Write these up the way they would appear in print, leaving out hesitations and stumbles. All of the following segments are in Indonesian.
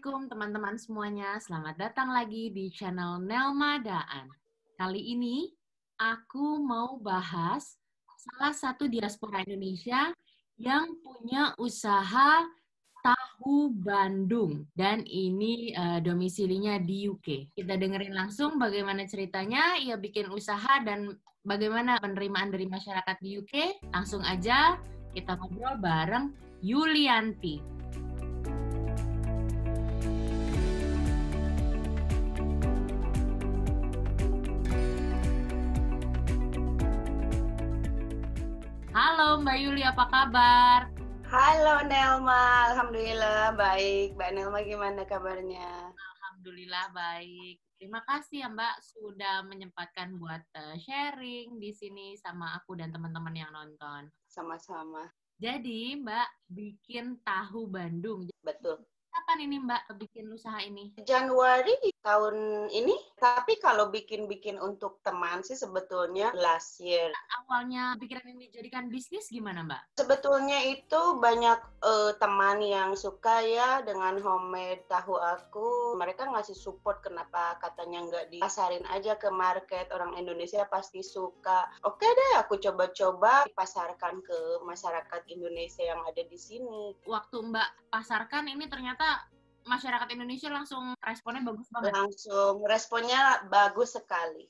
Assalamualaikum teman-teman semuanya, selamat datang lagi di channel Nelma Daan. Kali ini aku mau bahas salah satu diaspora Indonesia yang punya usaha tahu Bandung dan ini domisilinya di UK. Kita dengerin langsung bagaimana ceritanya ia bikin usaha dan bagaimana penerimaan dari masyarakat di UK. Langsung aja kita ngobrol bareng Yulianti. Halo Mbak Yuli, apa kabar? Halo Nelma, Alhamdulillah baik. Mbak Nelma gimana kabarnya? Alhamdulillah baik. Terima kasih ya Mbak sudah menyempatkan buat sharing di sini sama aku dan teman-teman yang nonton. Sama-sama. Jadi Mbak bikin tahu Bandung. Betul. Kapan ini Mbak bikin usaha ini? Januari tahun ini, tapi kalau bikin-bikin untuk teman sih sebetulnya last year. Awalnya pikiran ini dijadikan bisnis gimana Mbak? Sebetulnya itu banyak teman yang suka ya dengan homemade tahu aku. Mereka ngasih support kenapa katanya nggak dipasarin aja ke market. Orang Indonesia pasti suka. Oke deh, aku coba-coba dipasarkan ke masyarakat Indonesia yang ada di sini. Waktu Mbak pasarkan ini ternyata masyarakat Indonesia langsung responnya bagus banget. Langsung responnya bagus sekali.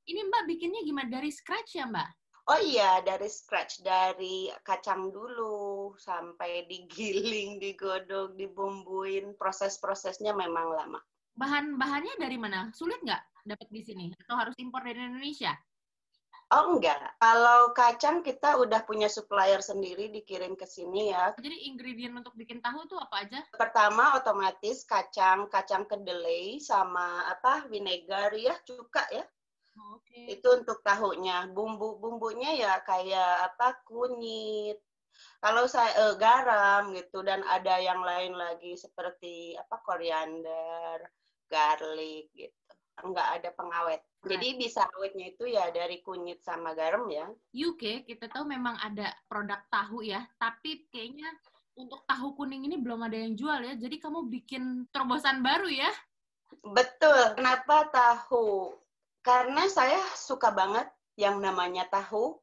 Ini Mbak bikinnya gimana? Dari scratch ya Mbak? Oh iya, dari scratch, dari kacang dulu sampai digiling, digodok, dibumbuin. Proses-prosesnya memang lama. Bahan-bahannya dari mana? Sulit nggak dapat di sini? Atau harus impor dari Indonesia? Oh enggak, kalau kacang kita udah punya supplier sendiri dikirim ke sini ya. Jadi ingredient untuk bikin tahu tuh apa aja? Pertama otomatis kacang kedelai sama vinegar ya, cuka ya. Oke. Itu untuk tahunya. Bumbunya ya kayak kunyit. Kalau saya garam gitu dan ada yang lain lagi seperti koriander, garlic gitu. Enggak ada pengawet. Jadi bisa awetnya itu ya dari kunyit sama garam ya. UK kita tahu memang ada produk tahu ya, tapi kayaknya untuk tahu kuning ini belum ada yang jual ya. Jadi kamu bikin terobosan baru ya? Betul. Kenapa tahu? Karena saya suka banget yang namanya tahu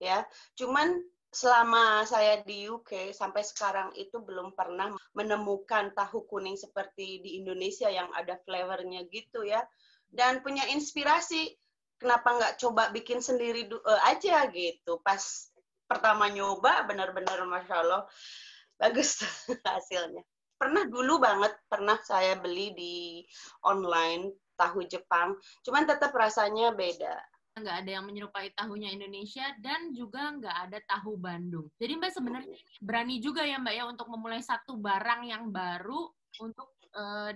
ya. Cuman selama saya di UK sampai sekarang itu belum pernah menemukan tahu kuning seperti di Indonesia yang ada flavornya gitu ya. Dan punya inspirasi, kenapa nggak coba bikin sendiri aja gitu. Pas pertama nyoba, benar-benar Masya Allah, bagus hasilnya. Pernah saya beli di online tahu Jepang, cuman tetap rasanya beda. Nggak ada yang menyerupai tahunya Indonesia dan juga nggak ada tahu Bandung. Jadi Mbak sebenarnya berani juga ya Mbak ya untuk memulai satu barang yang baru untuk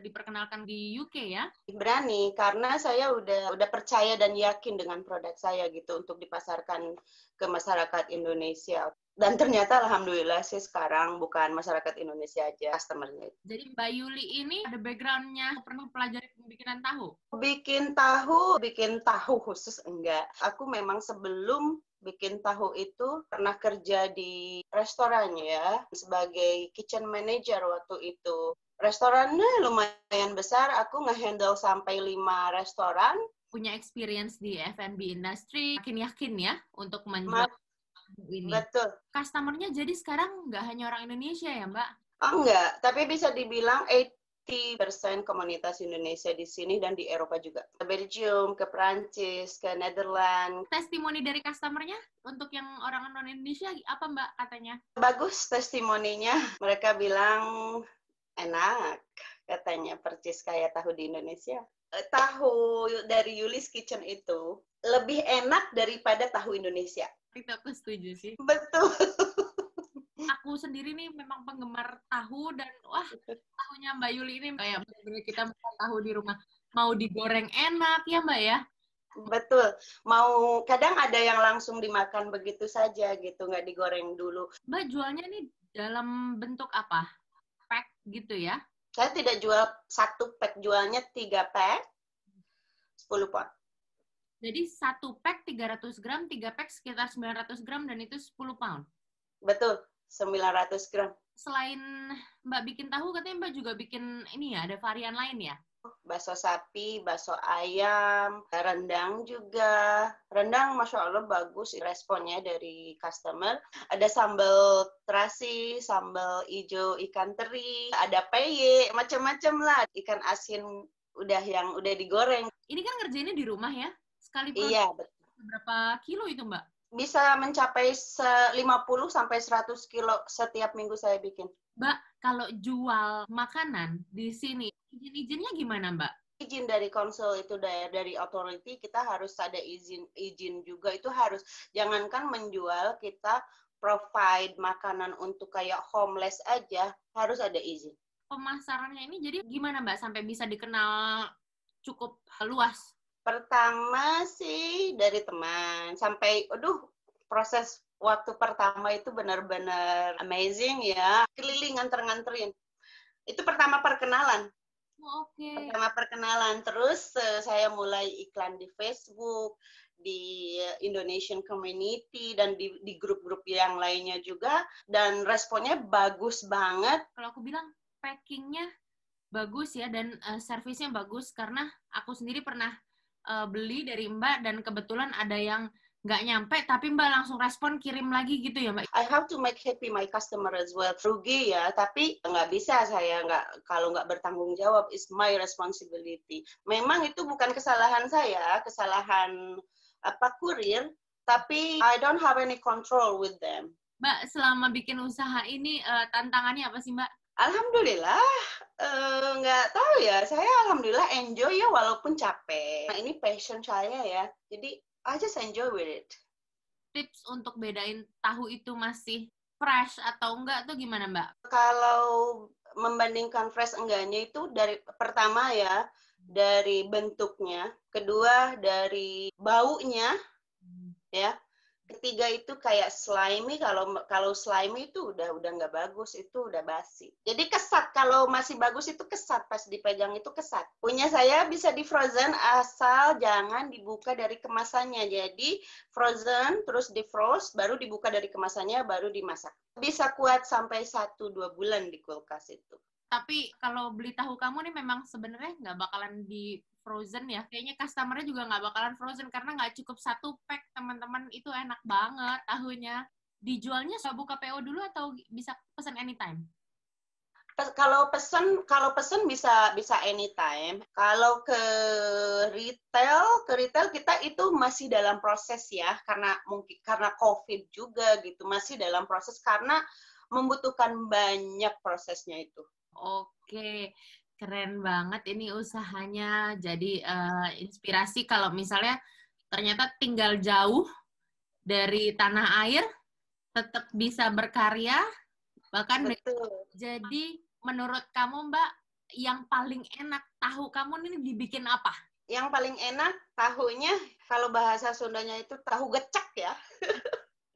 diperkenalkan di UK ya? Berani karena saya udah percaya dan yakin dengan produk saya gitu untuk dipasarkan ke masyarakat Indonesia. Dan ternyata alhamdulillah sih sekarang bukan masyarakat Indonesia aja customer-nya. Jadi Mbak Yuli ini ada background-nya pernah pelajari pembikinan tahu? Bikin tahu khusus enggak. Aku memang sebelum bikin tahu itu pernah kerja di restoran ya sebagai kitchen manager waktu itu. Restorannya lumayan besar, aku nge-handle sampai 5 restoran. Punya experience di F&B industry, makin yakin ya untuk menjual ini. Betul. Customer-nya jadi sekarang nggak hanya orang Indonesia ya Mbak? Oh enggak, tapi bisa dibilang 80% komunitas Indonesia di sini dan di Eropa juga. Ke Belgium, ke Prancis, ke Netherlands. Testimoni dari customer-nya untuk yang orang non-Indonesia apa Mbak katanya? Bagus testimoninya. Mereka bilang enak katanya percis kayak tahu di Indonesia. Tahu dari Yulis Kitchen itu lebih enak daripada tahu Indonesia. Itu aku setuju sih. Betul. Aku sendiri nih memang penggemar tahu dan wah tahunya Mbak Yuli ini kayak benar-benar kita makan tahu di rumah. Mau digoreng enak ya Mbak ya? Betul. Kadang ada yang langsung dimakan begitu saja gitu, nggak digoreng dulu. Mbak jualnya nih dalam bentuk apa? Pack gitu ya? Saya tidak jual 1 pack, jualnya 3 pack, 10 pot. Jadi 1 pack 300 gram, 3 pack sekitar 900 gram, dan itu 10 pound. Betul, 900 gram. selain Mbak bikin tahu, katanya Mbak juga bikin ini ya, ada varian lain ya? Bakso sapi, bakso ayam, rendang juga. Rendang Masya Allah bagus responnya dari customer. Ada sambal terasi, sambal hijau ikan teri, ada peye, macam-macam lah. Ikan asin yang udah digoreng. Ini kan ngerjainnya di rumah ya? Sekali produksi Iya, betul. berapa kilo itu Mbak? Bisa mencapai 50 sampai 100 kilo setiap minggu saya bikin. Mbak, kalau jual makanan di sini, izin-izinnya gimana Mbak? Izin dari konsul itu dari authority, kita harus ada izin juga, itu harus. Jangankan menjual, kita provide makanan untuk kayak homeless aja, harus ada izin. Pemasarannya ini jadi gimana Mbak sampai bisa dikenal cukup luas? Pertama sih dari teman, sampai, proses waktu pertama itu benar-benar amazing ya, keliling nganter-nganterin. Itu pertama perkenalan. Oke. Pertama perkenalan, terus saya mulai iklan di Facebook, di Indonesian Community, dan di grup-grup yang lainnya juga, dan responnya bagus banget. Kalau aku bilang packingnya bagus ya, dan servisnya bagus, karena aku sendiri pernah beli dari Mbak, dan kebetulan ada yang nggak nyampe, tapi Mbak langsung respon kirim lagi gitu ya Mbak? I have to make happy my customer as well. Rugi ya, tapi nggak bisa saya kalau nggak bertanggung jawab, is my responsibility. Memang itu bukan kesalahan saya, kesalahan kurir, tapi I don't have any control with them. Mbak, selama bikin usaha ini tantangannya apa sih Mbak? Alhamdulillah, nggak tahu ya, saya alhamdulillah enjoy ya walaupun capek. Nah, ini passion saya ya, jadi I just enjoy with it. Tips untuk bedain tahu itu masih fresh atau enggak tuh gimana Mbak? Kalau membandingkan fresh enggaknya itu dari pertama ya, dari bentuknya, kedua dari baunya, ya. Ketiga itu kayak slimy, kalau slimy itu udah nggak bagus, itu udah basi. Jadi kesat, kalau masih bagus itu kesat, pas dipegang itu kesat. Punya saya bisa di frozen asal jangan dibuka dari kemasannya. Jadi frozen terus di frost, baru dibuka dari kemasannya, baru dimasak. Bisa kuat sampai 1-2 bulan di kulkas itu. Tapi kalau beli tahu kamu nih memang sebenarnya nggak bakalan di frozen ya. Kayaknya customer-nya juga nggak bakalan frozen karena nggak cukup 1 pack, teman-teman. Itu enak banget tahunya. Dijualnya buka PO dulu atau bisa pesan anytime? Kalau pesen bisa anytime. Kalau ke retail kita itu masih dalam proses ya, karena COVID juga gitu, masih dalam proses karena membutuhkan banyak prosesnya itu. Oke, keren banget ini usahanya. Jadi inspirasi kalau misalnya ternyata tinggal jauh dari tanah air, tetap bisa berkarya, bahkan betul. Jadi menurut kamu Mbak, yang paling enak tahu kamu ini dibikin apa? Yang paling enak tahunya, kalau bahasa Sundanya itu tahu gecek ya.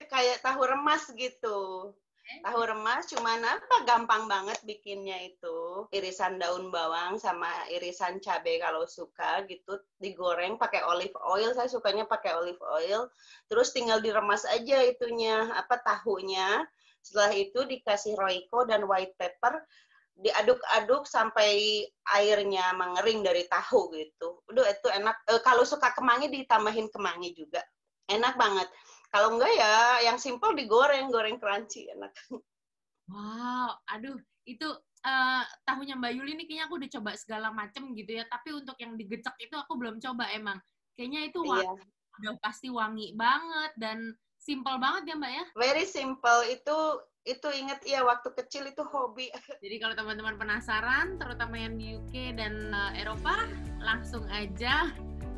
Kayak tahu remas gitu. Tahu remas, cuman gampang banget bikinnya itu. Irisan daun bawang sama irisan cabai kalau suka gitu, digoreng pakai olive oil. Saya sukanya pakai olive oil. Terus tinggal diremas aja itunya, tahunya. Setelah itu dikasih roiko dan white pepper, diaduk-aduk sampai airnya mengering dari tahu gitu. Udah itu enak. Kalau suka kemangi ditambahin kemangi juga. Enak banget. Kalau enggak ya yang simple digoreng crunchy, enak. Wow, aduh, itu tahunya Mbak Yuli ini kayaknya aku udah coba segala macem gitu ya, tapi untuk yang digecek itu aku belum coba emang. Kayaknya itu udah pasti wangi banget dan simple banget ya Mbak ya? Very simple, itu inget ya waktu kecil itu hobi. Jadi kalau teman-teman penasaran, terutama yang di UK dan Eropa, langsung aja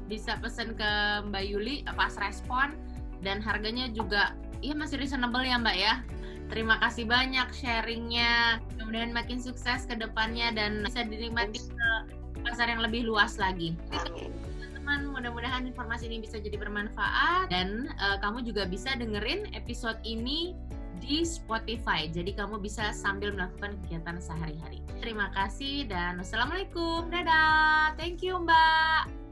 bisa pesen ke Mbak Yuli pas respon. Dan harganya juga ya masih reasonable ya Mbak ya. Terima kasih banyak sharingnya. Mudah-mudahan makin sukses ke depannya dan bisa dinikmati ke pasar yang lebih luas lagi. Teman-teman, mudah-mudahan informasi ini bisa jadi bermanfaat dan kamu juga bisa dengerin episode ini di Spotify. Jadi kamu bisa sambil melakukan kegiatan sehari-hari. Terima kasih dan wassalamualaikum. Dadah. Thank you Mbak.